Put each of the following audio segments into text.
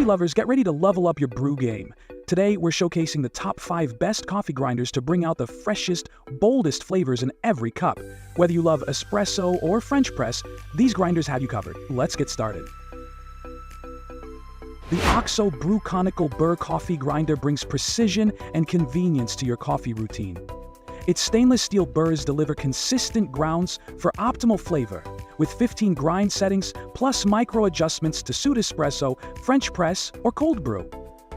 Coffee lovers, get ready to level up your brew game. Today, we're showcasing the top 5 best coffee grinders to bring out the freshest, boldest flavors in every cup. Whether you love espresso or French press, these grinders have you covered. Let's get started. The OXO Brew Conical Burr Coffee Grinder brings precision and convenience to your coffee routine. Its stainless steel burrs deliver consistent grounds for optimal flavor, with 15 grind settings plus micro adjustments to suit espresso, French press, or cold brew.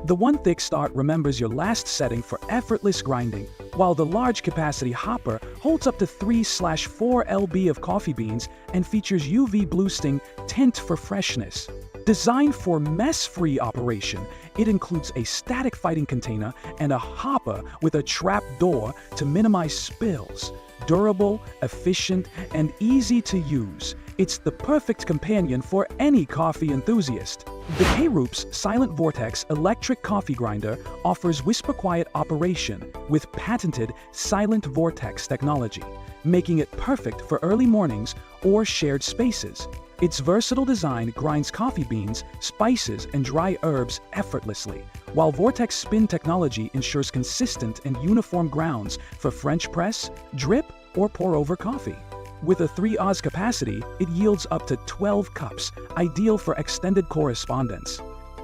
The one thick start remembers your last setting for effortless grinding, while the large capacity hopper holds up to 3/4 lb of coffee beans and features UV blue sting tint for freshness. Designed for mess-free operation, it includes a static fighting container and a hopper with a trap door to minimize spills. Durable, efficient, and easy to use, it's the perfect companion for any coffee enthusiast. The K-Roop's Silent Vortex electric coffee grinder offers whisper-quiet operation with patented Silent Vortex technology, making it perfect for early mornings or shared spaces. Its versatile design grinds coffee beans, spices, and dry herbs effortlessly, while Vortex spin technology ensures consistent and uniform grounds for French press, drip, or pour-over coffee. With a 3 Oz capacity, it yields up to 12 cups, ideal for extended correspondence.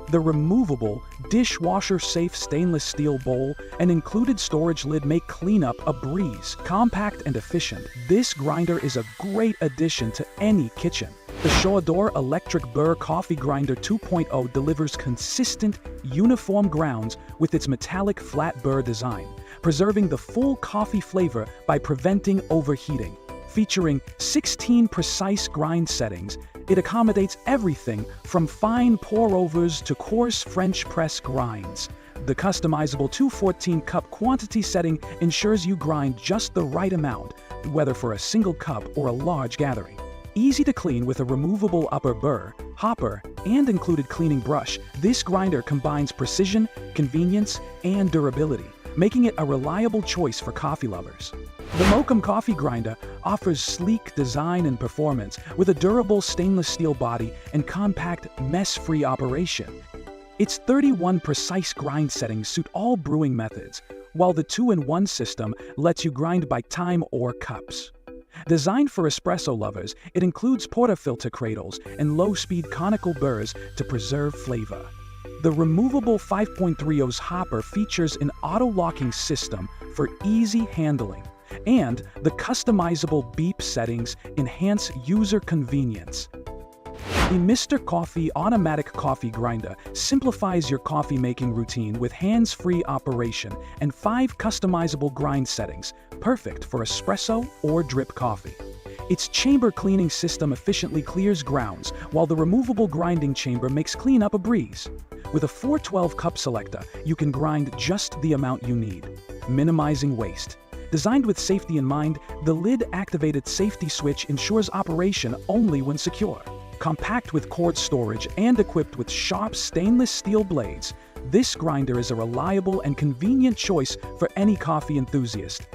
The removable, dishwasher-safe stainless steel bowl and included storage lid make cleanup a breeze. Compact and efficient, this grinder is a great addition to any kitchen. The Shoador Electric Burr Coffee Grinder 2.0 delivers consistent, uniform grounds with its metallic flat burr design, preserving the full coffee flavor by preventing overheating. Featuring 16 precise grind settings, it accommodates everything from fine pour-overs to coarse French press grinds. The customizable 214-cup quantity setting ensures you grind just the right amount, whether for a single cup or a large gathering. Easy to clean with a removable upper burr, hopper, and included cleaning brush, this grinder combines precision, convenience, and durability, making it a reliable choice for coffee lovers. The Mokum Coffee Grinder offers sleek design and performance with a durable stainless steel body and compact, mess-free operation. Its 31 precise grind settings suit all brewing methods, while the 2-in-1 system lets you grind by time or cups. Designed for espresso lovers, it includes portafilter cradles and low-speed conical burrs to preserve flavor. The removable 5.3 Oz hopper features an auto-locking system for easy handling, and the customizable beep settings enhance user convenience. The Mr. Coffee Automatic Coffee Grinder simplifies your coffee-making routine with hands-free operation and 5 customizable grind settings, perfect for espresso or drip coffee. Its chamber cleaning system efficiently clears grounds, while the removable grinding chamber makes cleanup a breeze. With a 412 cup selector, you can grind just the amount you need, minimizing waste. Designed with safety in mind, the lid-activated safety switch ensures operation only when secure. Compact with cord storage and equipped with sharp stainless steel blades, this grinder is a reliable and convenient choice for any coffee enthusiast.